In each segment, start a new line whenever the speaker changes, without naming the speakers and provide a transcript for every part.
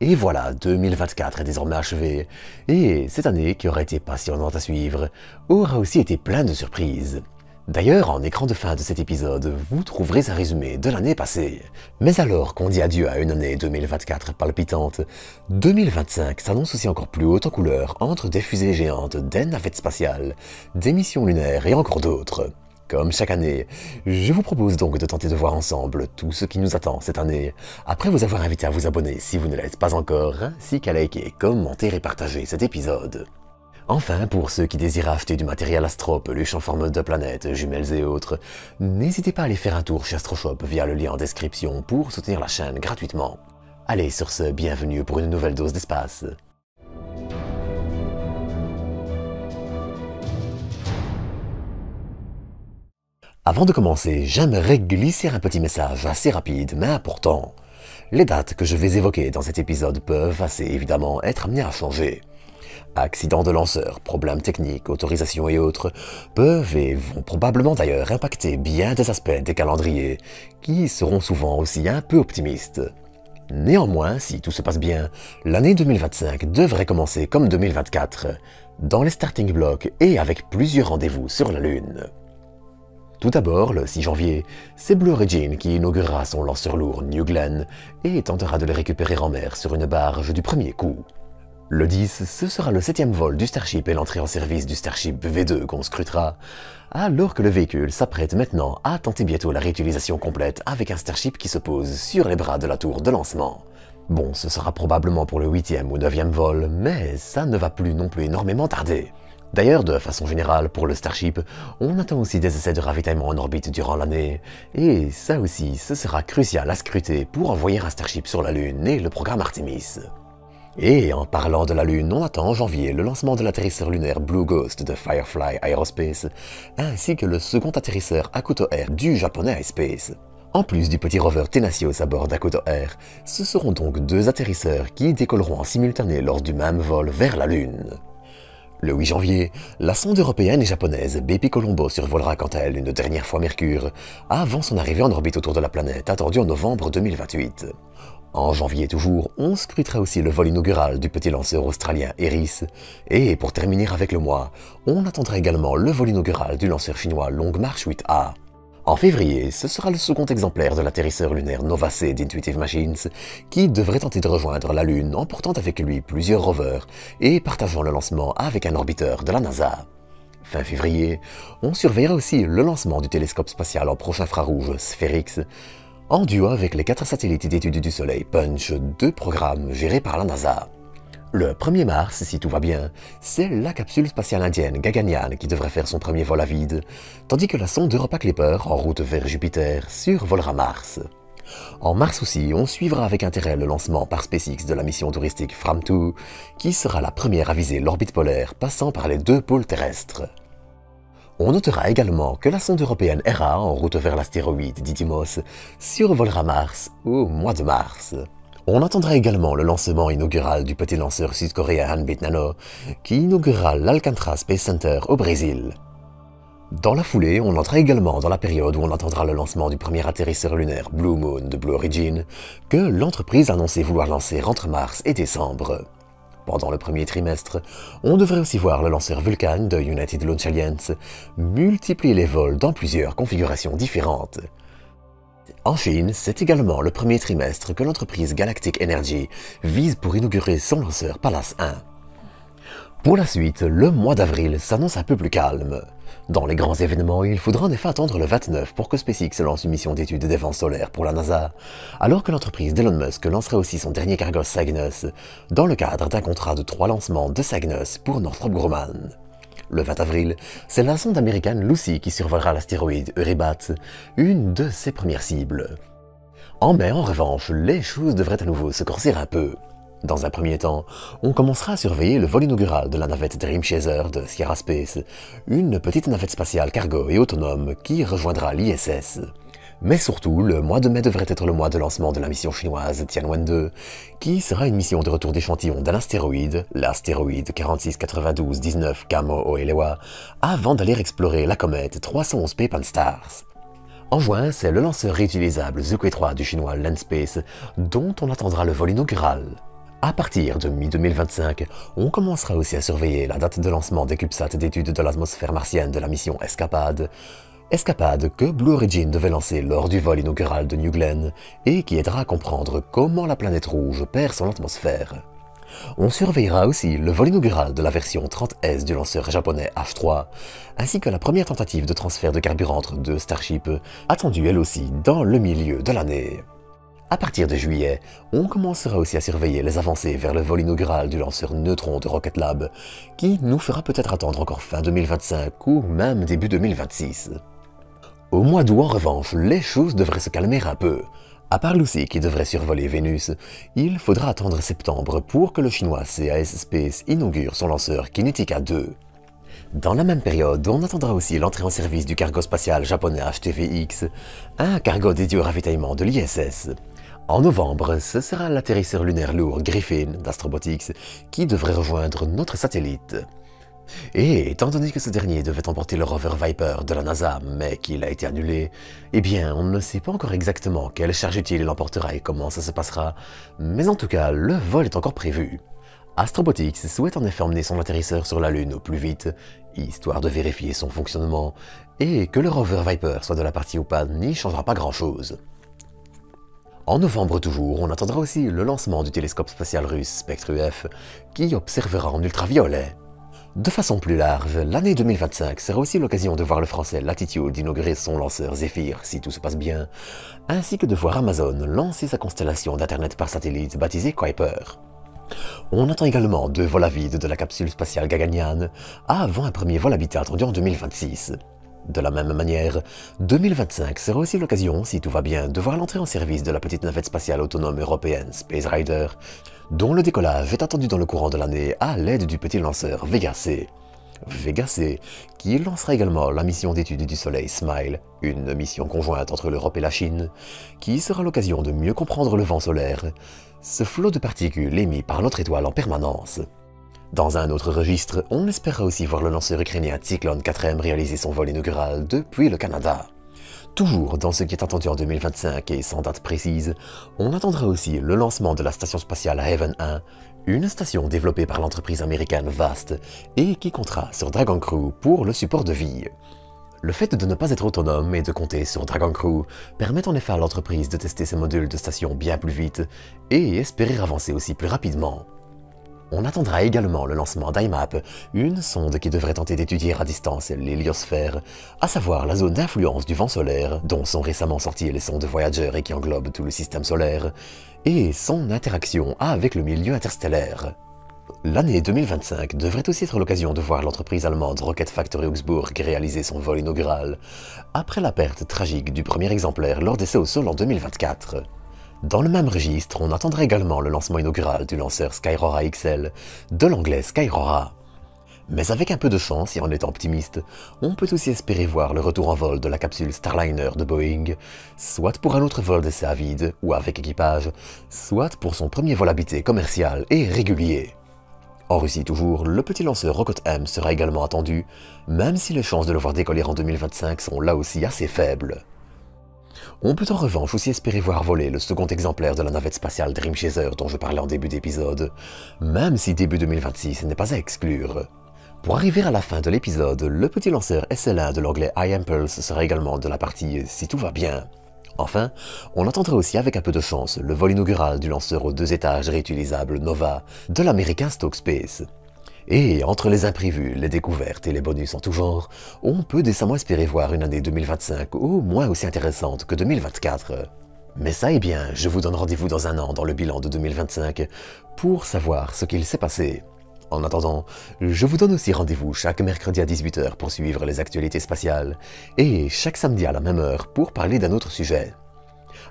Et voilà, 2024 est désormais achevé, et cette année, qui aurait été passionnante à suivre, aura aussi été pleine de surprises. D'ailleurs, en écran de fin de cet épisode, vous trouverez un résumé de l'année passée. Mais alors qu'on dit adieu à une année 2024 palpitante, 2025 s'annonce aussi encore plus haute en couleurs entre des fusées géantes, des navettes spatiales, des missions lunaires et encore d'autres. Comme chaque année, je vous propose donc de tenter de voir ensemble tout ce qui nous attend cette année, après vous avoir invité à vous abonner si vous ne l'êtes pas encore, ainsi qu'à liker, commenter et partager cet épisode. Enfin, pour ceux qui désirent acheter du matériel Astro, peluches en forme de planètes, jumelles et autres, n'hésitez pas à aller faire un tour chez Astroshop via le lien en description pour soutenir la chaîne gratuitement. Allez, sur ce, bienvenue pour une nouvelle dose d'espace. Avant de commencer, j'aimerais glisser un petit message assez rapide mais important. Les dates que je vais évoquer dans cet épisode peuvent assez évidemment être amenées à changer. Accidents de lanceurs, problèmes techniques, autorisations et autres peuvent et vont probablement d'ailleurs impacter bien des aspects des calendriers qui seront souvent aussi un peu optimistes. Néanmoins, si tout se passe bien, l'année 2025 devrait commencer comme 2024, dans les starting blocks et avec plusieurs rendez-vous sur la Lune. Tout d'abord, le 6 janvier, c'est Blue Origin qui inaugurera son lanceur lourd New Glenn et tentera de le récupérer en mer sur une barge du premier coup. Le 10, ce sera le 7e vol du Starship et l'entrée en service du Starship V2 qu'on scrutera, alors que le véhicule s'apprête maintenant à tenter bientôt la réutilisation complète avec un Starship qui se pose sur les bras de la tour de lancement. Bon, ce sera probablement pour le 8e ou 9e vol, mais ça ne va plus non plus énormément tarder. D'ailleurs, de façon générale, pour le Starship, on attend aussi des essais de ravitaillement en orbite durant l'année, et ça aussi, ce sera crucial à scruter pour envoyer un Starship sur la Lune et le programme Artemis. Et en parlant de la Lune, on attend en janvier le lancement de l'atterrisseur lunaire Blue Ghost de Firefly Aerospace, ainsi que le second atterrisseur Hakuto Air du japonais iSpace. En plus du petit rover Tenacious à bord d'Hakuto Air, ce seront donc deux atterrisseurs qui décolleront en simultané lors du même vol vers la Lune. Le 8 janvier, la sonde européenne et japonaise Bepi Colombo survolera quant à elle une dernière fois Mercure, avant son arrivée en orbite autour de la planète attendue en novembre 2028. En janvier toujours, on scrutera aussi le vol inaugural du petit lanceur australien Eris, et pour terminer avec le mois, on attendra également le vol inaugural du lanceur chinois Long March 8A. En février, ce sera le second exemplaire de l'atterrisseur lunaire Nova C d'Intuitive Machines qui devrait tenter de rejoindre la Lune en portant avec lui plusieurs rovers et partageant le lancement avec un orbiteur de la NASA. Fin février, on surveillera aussi le lancement du télescope spatial en proche infrarouge Spherix, en duo avec les 4 satellites d'études du Soleil Punch, 2 programmes gérés par la NASA. Le 1er mars, si tout va bien, c'est la capsule spatiale indienne Gaganyaan qui devrait faire son premier vol à vide, tandis que la sonde Europa Clipper, en route vers Jupiter, survolera Mars. En mars aussi, on suivra avec intérêt le lancement par SpaceX de la mission touristique Fram2, qui sera la première à viser l'orbite polaire passant par les 2 pôles terrestres. On notera également que la sonde européenne Hera, en route vers l'astéroïde Didymos, survolera Mars au mois de mars. On attendra également le lancement inaugural du petit lanceur sud-coréen Hanbit Nano, qui inaugurera l'Alcantara Space Center au Brésil. Dans la foulée, on entrera également dans la période où on attendra le lancement du premier atterrisseur lunaire Blue Moon de Blue Origin, que l'entreprise a annoncé vouloir lancer entre mars et décembre. Pendant le premier trimestre, on devrait aussi voir le lanceur Vulcan de United Launch Alliance multiplier les vols dans plusieurs configurations différentes. En Chine, c'est également le premier trimestre que l'entreprise Galactic Energy vise pour inaugurer son lanceur Pallas 1. Pour la suite, le mois d'avril s'annonce un peu plus calme. Dans les grands événements, il faudra en effet attendre le 29 pour que SpaceX lance une mission d'étude des vents solaires pour la NASA, alors que l'entreprise d'Elon Musk lancerait aussi son dernier cargo Cygnus, dans le cadre d'un contrat de 3 lancements de Cygnus pour Northrop Grumman. Le 20 avril, c'est la sonde américaine Lucy qui survolera l'astéroïde Eurybat, une de ses premières cibles. En mai, en revanche, les choses devraient à nouveau se corser un peu. Dans un premier temps, on commencera à surveiller le vol inaugural de la navette Dream Chaser de Sierra Space, une petite navette spatiale cargo et autonome qui rejoindra l'ISS. Mais surtout, le mois de mai devrait être le mois de lancement de la mission chinoise Tianwen-2, qui sera une mission de retour d'échantillon d'un astéroïde, l'astéroïde 469219 Kamo-Oelewa, avant d'aller explorer la comète 311P Pan-STARRS. En juin, c'est le lanceur réutilisable Zhuge 3 du chinois Landspace, dont on attendra le vol inaugural. À partir de mi-2025, on commencera aussi à surveiller la date de lancement des CubeSats d'études de l'atmosphère martienne de la mission Escapade. Escapade que Blue Origin devait lancer lors du vol inaugural de New Glenn et qui aidera à comprendre comment la planète rouge perd son atmosphère. On surveillera aussi le vol inaugural de la version 30S du lanceur japonais H3, ainsi que la première tentative de transfert de carburant entre deux Starship, attendue elle aussi dans le milieu de l'année. À partir de juillet, on commencera aussi à surveiller les avancées vers le vol inaugural du lanceur Neutron de Rocket Lab, qui nous fera peut-être attendre encore fin 2025 ou même début 2026. Au mois d'août, en revanche, les choses devraient se calmer un peu. À part Lucy qui devrait survoler Vénus, il faudra attendre septembre pour que le chinois CAS Space inaugure son lanceur Kinetica 2. Dans la même période, on attendra aussi l'entrée en service du cargo spatial japonais HTVX, un cargo dédié au ravitaillement de l'ISS. En novembre, ce sera l'atterrisseur lunaire lourd Griffin d'Astrobotics qui devrait rejoindre notre satellite. Et étant donné que ce dernier devait emporter le rover Viper de la NASA, mais qu'il a été annulé, eh bien on ne sait pas encore exactement quelle charge utile il emportera et comment ça se passera, mais en tout cas, le vol est encore prévu. Astrobotics souhaite en effet emmener son atterrisseur sur la Lune au plus vite, histoire de vérifier son fonctionnement, et que le rover Viper soit de la partie ou pas n'y changera pas grand-chose. En novembre toujours, on attendra aussi le lancement du télescope spatial russe Spectre-UF, qui observera en ultraviolet. De façon plus large, l'année 2025 sera aussi l'occasion de voir le français Latitude inaugurer son lanceur Zephyr, si tout se passe bien, ainsi que de voir Amazon lancer sa constellation d'Internet par satellite baptisée Kuiper. On attend également 2 vols à vide de la capsule spatiale Gaganyaan, avant un premier vol habité attendu en 2026. De la même manière, 2025 sera aussi l'occasion, si tout va bien, de voir l'entrée en service de la petite navette spatiale autonome européenne Space Rider, dont le décollage est attendu dans le courant de l'année à l'aide du petit lanceur Vega C. Vega C, qui lancera également la mission d'étude du Soleil SMILE, une mission conjointe entre l'Europe et la Chine, qui sera l'occasion de mieux comprendre le vent solaire, ce flot de particules émis par notre étoile en permanence. Dans un autre registre, on espérera aussi voir le lanceur ukrainien Cyclone 4M réaliser son vol inaugural depuis le Canada. Toujours dans ce qui est attendu en 2025 et sans date précise, on attendra aussi le lancement de la station spatiale Haven 1, une station développée par l'entreprise américaine VAST et qui comptera sur Dragon Crew pour le support de vie. Le fait de ne pas être autonome et de compter sur Dragon Crew permet en effet à l'entreprise de tester ses modules de station bien plus vite et espérer avancer aussi plus rapidement. On attendra également le lancement d'IMAP, une sonde qui devrait tenter d'étudier à distance l'héliosphère, à savoir la zone d'influence du vent solaire, dont sont récemment sorties les sondes Voyager et qui englobent tout le système solaire, et son interaction avec le milieu interstellaire. L'année 2025 devrait aussi être l'occasion de voir l'entreprise allemande Rocket Factory Augsburg réaliser son vol inaugural, après la perte tragique du premier exemplaire lors d'essais au sol en 2024. Dans le même registre, on attendra également le lancement inaugural du lanceur Skyrora XL, de l'anglais Skyrora. Mais avec un peu de chance et en étant optimiste, on peut aussi espérer voir le retour en vol de la capsule Starliner de Boeing, soit pour un autre vol d'essai à vide ou avec équipage, soit pour son premier vol habité commercial et régulier. En Russie toujours, le petit lanceur Rocket M sera également attendu, même si les chances de le voir décoller en 2025 sont là aussi assez faibles. On peut en revanche aussi espérer voir voler le second exemplaire de la navette spatiale Dream Chaser dont je parlais en début d'épisode, même si début 2026 n'est pas à exclure. Pour arriver à la fin de l'épisode, le petit lanceur SL1 de l'anglais iMpulse sera également de la partie si tout va bien. Enfin, on attendra aussi avec un peu de chance le vol inaugural du lanceur aux 2 étages réutilisable Nova de l'américain Stoke Space. Et entre les imprévus, les découvertes et les bonus en tout genre, on peut décemment espérer voir une année 2025 au moins aussi intéressante que 2024. Mais ça, eh bien, je vous donne rendez-vous dans un an dans le bilan de 2025 pour savoir ce qu'il s'est passé. En attendant, je vous donne aussi rendez-vous chaque mercredi à 18 h pour suivre les actualités spatiales et chaque samedi à la même heure pour parler d'un autre sujet.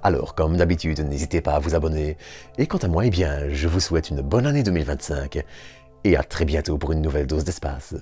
Alors, comme d'habitude, n'hésitez pas à vous abonner et quant à moi, eh bien, je vous souhaite une bonne année 2025 et à très bientôt pour une nouvelle dose d'espace.